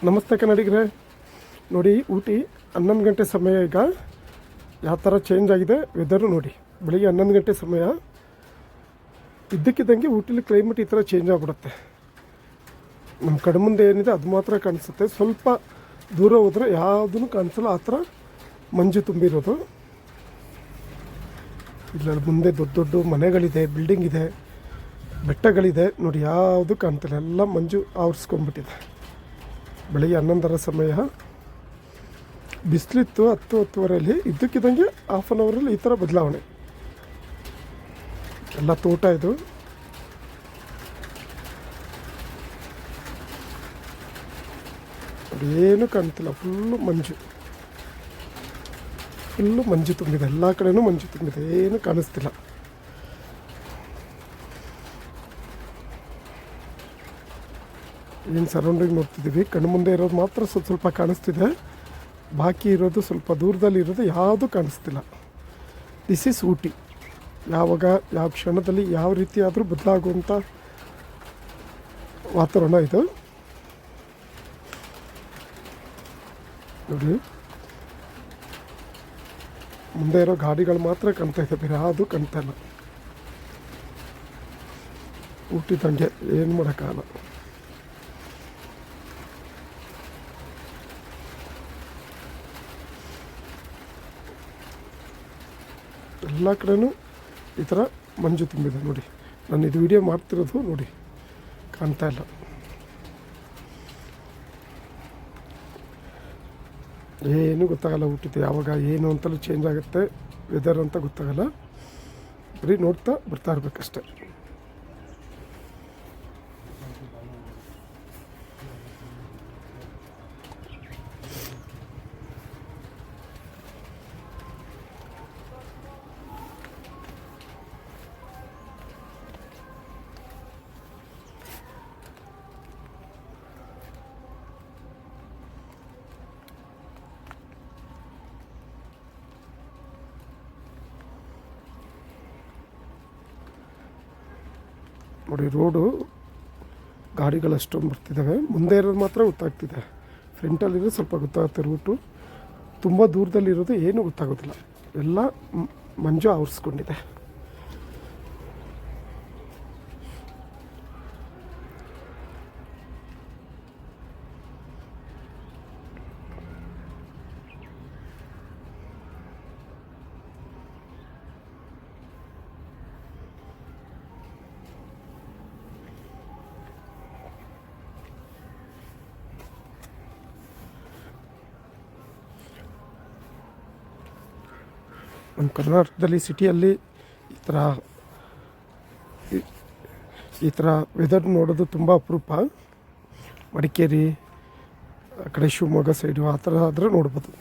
ನಮಸ್ತೆ ಕನ್ನಡಿಗರೇ. ನೋಡಿ, ಊಟಿ 11 ಗಂಟೆ ಸಮಯ. ಈಗ ಯಾವ ಥರ ಚೇಂಜ್ ಆಗಿದೆ ವೆದರು ನೋಡಿ. ಬೆಳಿಗ್ಗೆ 11 ಗಂಟೆ ಸಮಯ ಇದ್ದಕ್ಕಿದ್ದಂಗೆ ಊಟಿಲಿ ಕ್ಲೈಮೇಟ್ ಈ ಥರ ಚೇಂಜ್ ಆಗಿಬಿಡುತ್ತೆ. ನಮ್ಮ ಕಡೆ ಮುಂದೆ ಏನಿದೆ ಅದು ಮಾತ್ರ ಕಾಣಿಸುತ್ತೆ. ಸ್ವಲ್ಪ ದೂರ ಹೋದರೆ ಯಾವುದೂ ಕಾಣಿಸಲ್ಲ. ಆ ಥರ ಮಂಜು ತುಂಬಿರೋದು. ಇಲ್ಲ ಮುಂದೆ ದೊಡ್ಡ ದೊಡ್ಡ ಮನೆಗಳಿದೆ, ಬಿಲ್ಡಿಂಗ್ ಇದೆ, ಬೆಟ್ಟಗಳಿದೆ ನೋಡಿ. ಯಾವುದು ಕಾಣ್ತಿಲ್ಲ, ಎಲ್ಲ ಮಂಜು ಆವರಿಸ್ಕೊಂಡ್ಬಿಟ್ಟಿದೆ. ಬೆಳಿಗ್ಗೆ 11 ಸಮಯ ಬಿಸಿಲಿತ್ತು. 10-10:30 ಇದ್ದಕ್ಕಿದ್ದಂಗೆ ಹಾಫ್ ಆನ್ ಅವರಲ್ಲಿ ಈ ಥರ ಬದಲಾವಣೆ. ಎಲ್ಲ ತೋಟ ಇದು. ಏನು ಕಾಣ್ತಿಲ್ಲ, ಫುಲ್ಲು ಮಂಜು ತುಂಬಿದೆ. ಎಲ್ಲ ಕಡೆನೂ ಮಂಜು ತುಂಬಿದೆ, ಏನು ಕಾಣಿಸ್ತಿಲ್ಲ. ಏನು ಸರೌಂಡಿಂಗ್ ನೋಡ್ತಿದ್ದೀವಿ, ಕಣ್ಣು ಮುಂದೆ ಇರೋದು ಮಾತ್ರ ಸ್ವಲ್ಪ ಕಾಣಿಸ್ತಿದೆ. ಬಾಕಿ ಇರೋದು ಸ್ವಲ್ಪ ದೂರದಲ್ಲಿ ಇರೋದು ಯಾವುದೂ ಕಾಣಿಸ್ತಿಲ್ಲ. This is Ooty. ಯಾವಾಗ ಯಾವ ಕ್ಷಣದಲ್ಲಿ ಯಾವ ರೀತಿ ಆದರೂ ಬದಲಾಗುವಂಥ ವಾತಾವರಣ ಇದು ನೋಡಿ. ಮುಂದೆ ಇರೋ ಗಾಡಿಗಳು ಮಾತ್ರ ಕಾಣ್ತಾ ಇದೆ, ಬೇರೆ ಯಾವುದೂ ಕಾಣ್ತಾ ಇಲ್ಲ. ಊಟಿದಂಗೆ ಏನು ಮಾಡೋಕ್ಕಾಗಲ್ಲ. ಎಲ್ಲ ಕಡೆನೂ ಈ ಥರ ಮಂಜು ತುಂಬಿದೆ ನೋಡಿ. ನಾನು ಇದು ವಿಡಿಯೋ ಮಾಡ್ತಿರೋದು ನೋಡಿ, ಕಾಣ್ತಾ ಇಲ್ಲ. ಏನು ಗೊತ್ತಾಗಲ್ಲ. ಊಟಿದೆ ಯಾವಾಗ ಏನು ಅಂತಲೂ ಚೇಂಜ್ ಆಗುತ್ತೆ ವೆದರ್ ಅಂತ ಗೊತ್ತಾಗಲ್ಲ. ಬರೀ ನೋಡ್ತಾ ಬರ್ತಾ ಇರಬೇಕಷ್ಟೆ. ನೋಡಿ, ರೋಡು ಗಾಡಿಗಳು ಅಷ್ಟೊಂದು ಬರ್ತಿದ್ದಾವೆ. ಮುಂದೆ ಇರೋದು ಮಾತ್ರ ಗೊತ್ತಾಗ್ತಿದೆ, ಫ್ರಂಟಲ್ಲಿರೋದು ಸ್ವಲ್ಪ ಗೊತ್ತಾಗುತ್ತೆ. ರೂಟು ತುಂಬ ದೂರದಲ್ಲಿರೋದು ಏನೂ ಗೊತ್ತಾಗೋದಿಲ್ಲ. ಎಲ್ಲ ಮಂಜು ಆವರಿಸ್ಕೊಂಡಿದೆ. ನಮ್ಮ ಕರ್ನಾಟಕದಲ್ಲಿ ಸಿಟಿಯಲ್ಲಿ ಈ ಥರ ವೆದರ್ ನೋಡೋದು ತುಂಬ ಅಪರೂಪ. ಮಡಿಕೇರಿ ಆ ಕಡೆ ಶಿವಮೊಗ್ಗ ಸೈಡು ಆ ಥರ ಆದರೆ ನೋಡ್ಬೋದು.